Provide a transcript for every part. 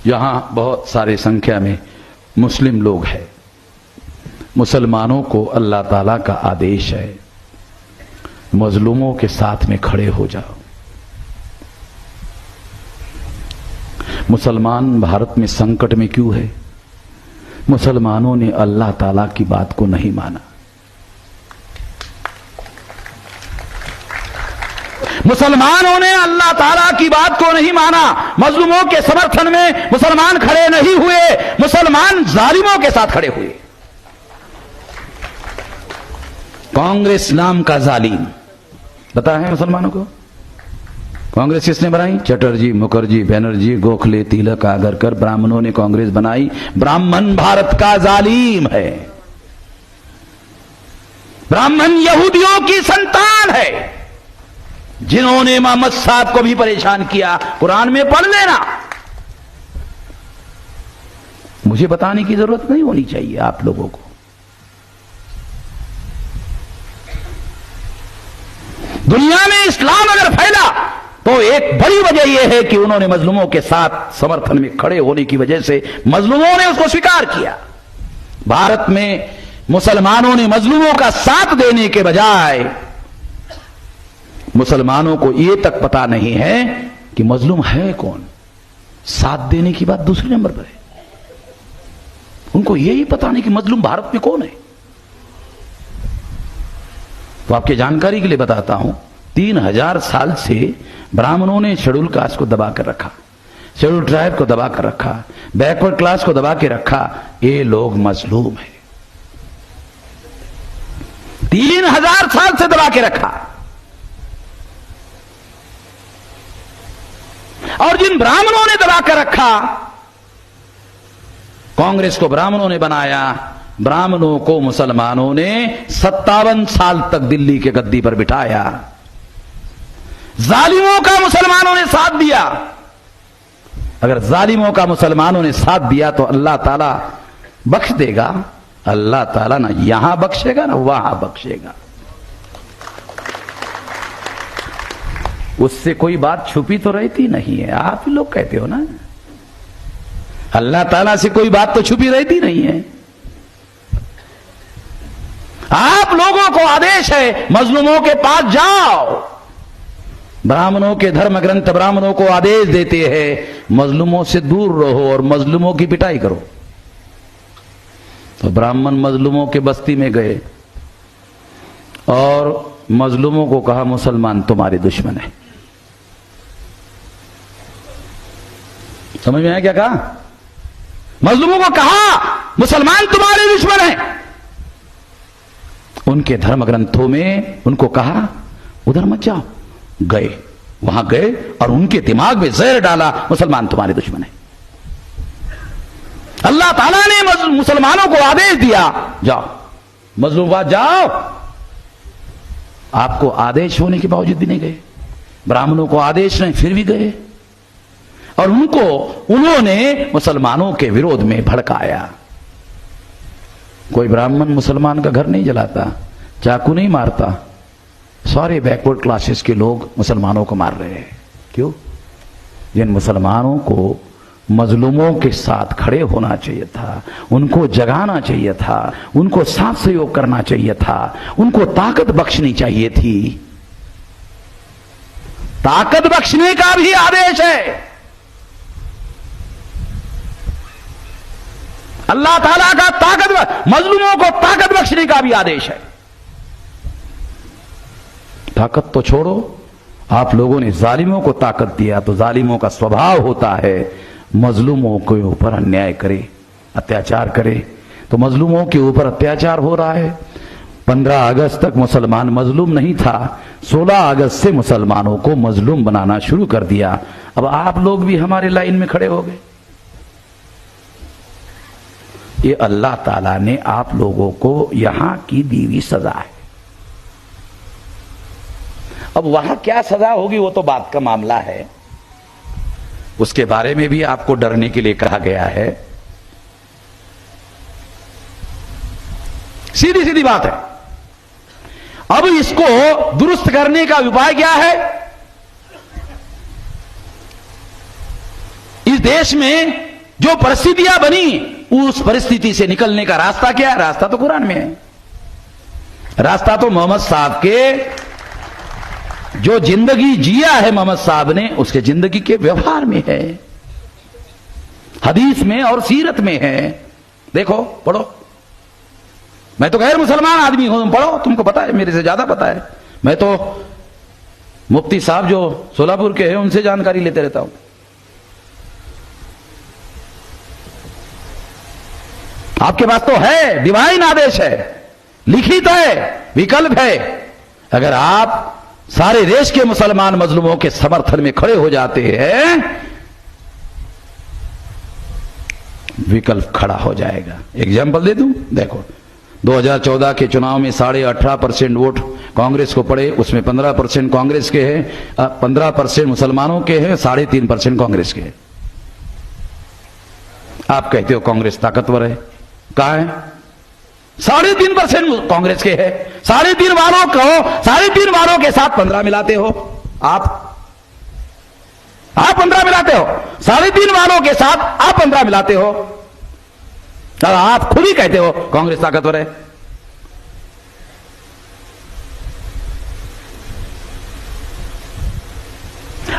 यहां बहुत सारे संख्या में मुस्लिम लोग हैं। मुसलमानों को अल्लाह ताला का आदेश है, मजलूमों के साथ में खड़े हो जाओ। मुसलमान भारत में संकट में क्यों है? मुसलमानों ने अल्लाह ताला की बात को नहीं माना। मुसलमानों ने अल्लाह ताला की बात को नहीं माना। मजलूमों के समर्थन में मुसलमान खड़े नहीं हुए, मुसलमान जालिमों के साथ खड़े हुए। कांग्रेस नाम का जालिम पता है मुसलमानों को? कांग्रेस किसने बनाई? चटर्जी, मुखर्जी, बनर्जी, गोखले, तिलक, आगरकर, ब्राह्मणों ने कांग्रेस बनाई। ब्राह्मण भारत का जालिम है। ब्राह्मण यहूदियों की संतान है, जिन्होंने मोहम्मद साहब को भी परेशान किया। कुरान में पढ़ लेना, मुझे बताने की जरूरत नहीं होनी चाहिए आप लोगों को। दुनिया में इस्लाम अगर फैला तो एक बड़ी वजह यह है कि उन्होंने मजलूमों के साथ समर्थन में खड़े होने की वजह से मजलूमों ने उसको स्वीकार किया। भारत में मुसलमानों ने मजलूमों का साथ देने के बजाय मुसलमानों को यह तक पता नहीं है कि मजलूम है कौन। साथ देने की बात दूसरे नंबर पर है, उनको यही पता नहीं कि मजलूम भारत में कौन है। तो आपकी जानकारी के लिए बताता हूं, 3000 साल से ब्राह्मणों ने शेड्यूल कास्ट को दबा कर रखा, शेड्यूल ट्राइब को दबा कर रखा, बैकवर्ड क्लास को दबा के रखा। ये लोग मजलूम है, 3000 साल से दबा के रखा। और जिन ब्राह्मणों ने दबा कर रखा, कांग्रेस को ब्राह्मणों ने बनाया, ब्राह्मणों को मुसलमानों ने 57 साल तक दिल्ली के गद्दी पर बिठाया। जालिमों का मुसलमानों ने साथ दिया। अगर जालिमों का मुसलमानों ने साथ दिया तो अल्लाह ताला बख्श देगा। अल्लाह ताला ना यहां बख्शेगा ना वहां बख्शेगा। उससे कोई बात छुपी तो रहती नहीं है। आप ही लोग कहते हो ना, अल्लाह ताला से कोई बात तो छुपी रहती नहीं है। आप लोगों को आदेश है, मजलूमों के पास जाओ। ब्राह्मणों के धर्म ग्रंथ ब्राह्मणों को आदेश देते हैं, मजलूमों से दूर रहो और मजलूमों की पिटाई करो। तो ब्राह्मण मजलूमों के बस्ती में गए और मजलूमों को कहा, मुसलमान तुम्हारे दुश्मन है। समझ में आया क्या कहा? मजलूमों को कहा, मुसलमान तुम्हारे दुश्मन है। उनके धर्म ग्रंथों में उनको कहा, उधर मत जाओ। गए, वहां गए और उनके दिमाग में जहर डाला, मुसलमान तुम्हारे दुश्मन है। अल्लाह ताला ने मुसलमानों को आदेश दिया, जाओ मजलूम बात जाओ। आपको आदेश होने के बावजूद भी नहीं गए। ब्राह्मणों को आदेश नहीं, फिर भी गए और उन्होंने मुसलमानों के विरोध में भड़काया। कोई ब्राह्मण मुसलमान का घर नहीं जलाता, चाकू नहीं मारता। सारे बैकवर्ड क्लासेस के लोग मुसलमानों को मार रहे हैं। क्यों? जिन मुसलमानों को मजलूमों के साथ खड़े होना चाहिए था, उनको जगाना चाहिए था, उनको साथ सहयोग करना चाहिए था, उनको ताकत बख्शनी चाहिए थी। ताकत बख्शने का भी आदेश है। अल्लाह ताला का मजलूमों को ताकत बख्शने का भी आदेश है। ताकत तो छोड़ो, आप लोगों ने जालिमों को ताकत दिया तो जालिमों का स्वभाव होता है मजलूमों के ऊपर अन्याय करे, अत्याचार करे। तो मजलूमों के ऊपर अत्याचार हो रहा है। 15 अगस्त तक मुसलमान मजलूम नहीं था, 16 अगस्त से मुसलमानों को मजलूम बनाना शुरू कर दिया। अब आप लोग भी हमारे लाइन में खड़े हो गए। ये अल्लाह ताला ने आप लोगों को यहां की दी हुई सजा है। अब वहां क्या सजा होगी वो तो बात का मामला है, उसके बारे में भी आपको डरने के लिए कहा गया है। सीधी सीधी बात है। अब इसको दुरुस्त करने का उपाय क्या है? इस देश में जो परिस्थितियां बनी, उस परिस्थिति से निकलने का रास्ता क्या है? रास्ता तो कुरान में है। रास्ता तो मोहम्मद साहब के, जो जिंदगी जिया है मोहम्मद साहब ने, उसके जिंदगी के व्यवहार में है, हदीस में और सीरत में है। देखो, पढ़ो। मैं तो गैर मुसलमान आदमी हूं, तुम पढ़ो, तुमको पता है, मेरे से ज्यादा पता है। मैं तो मुफ्ती साहब जो सोलापुर के हैं उनसे जानकारी लेते रहता हूं। आपके पास तो है, डिवाइन आदेश है, लिखित है, विकल्प है। अगर आप सारे देश के मुसलमान मजलूमों के समर्थन में खड़े हो जाते हैं, विकल्प खड़ा हो जाएगा। एग्जाम्पल दे दूं, देखो 2014 के चुनाव में 18.5% वोट कांग्रेस को पड़े, उसमें 15% कांग्रेस के हैं, 15% मुसलमानों के हैं, 3.5% कांग्रेस के हैं। आप कहते हो कांग्रेस ताकतवर है, कहां है? 3.5% कांग्रेस के है। 3.5 वालों को 3.5 वालों के साथ 15 मिलाते हो आप 15 मिलाते हो, 3.5 वालों के साथ आप 15 मिलाते हो। आप खुद ही कहते हो कांग्रेस ताकतवर है।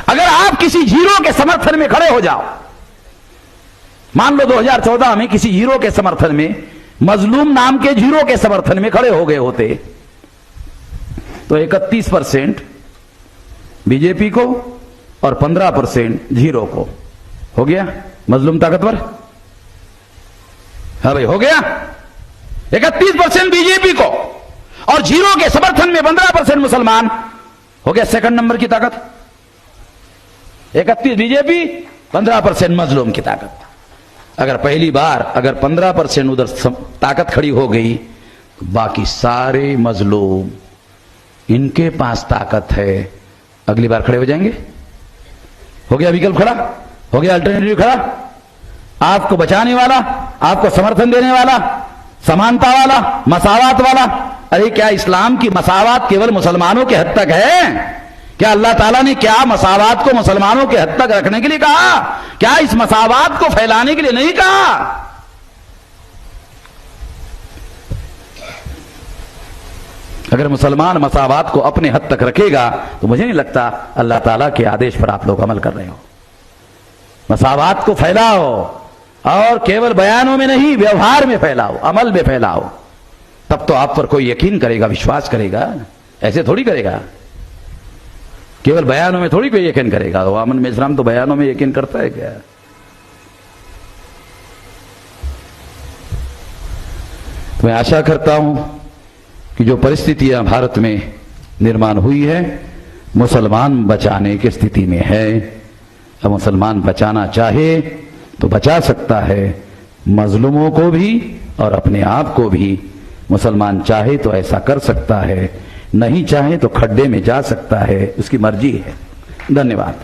अगर आप किसी हीरो के समर्थन में खड़े हो जाओ, मान लो 2014 में किसी हीरो के समर्थन में, मजलूम नाम के हीरो के समर्थन में खड़े हो गए होते, तो 31% बीजेपी को और 15% हीरो को, हो गया मजलूम ताकतवर? हाँ भाई, हो गया। 31% बीजेपी को और जीरो के समर्थन में 15% मुसलमान, हो गया सेकंड नंबर की ताकत। 31 बीजेपी, 15% मजलूम की ताकत। अगर पहली बार अगर 15% उधर ताकत खड़ी हो गई, तो बाकी सारे मजलूम, इनके पास ताकत है, अगली बार खड़े हो जाएंगे। हो गया विकल्प खड़ा, हो गया अल्टरनेटिव खड़ा, आपको बचाने वाला, आपको समर्थन देने वाला, समानता वाला, मसावात वाला। अरे क्या इस्लाम की मसावात केवल मुसलमानों के हद तक है? क्या अल्लाह ताला ने क्या मसावात को मुसलमानों के हद तक रखने के लिए कहा? क्या इस मसावात को फैलाने के लिए नहीं कहा? अगर मुसलमान मसावात को अपने हद तक रखेगा, तो मुझे नहीं लगता अल्लाह ताला के आदेश पर आप लोग अमल कर रहे हो। मसावात को फैलाओ, और केवल बयानों में नहीं, व्यवहार में फैलाओ, अमल में फैलाओ, तब तो आप पर कोई यकीन करेगा, विश्वास करेगा। ऐसे थोड़ी करेगा, केवल बयानों में थोड़ी कोई यकीन करेगा। तो आमन में इस्लाम तो बयानों में यकीन करता है क्या? तो मैं आशा करता हूं कि जो परिस्थितियां भारत में निर्माण हुई है, मुसलमान बचाने की स्थिति में है। अब मुसलमान बचाना चाहे तो बचा सकता है, मजलूमों को भी और अपने आप को भी। मुसलमान चाहे तो ऐसा कर सकता है, नहीं चाहे तो खड्डे में जा सकता है, उसकी मर्जी है। धन्यवाद।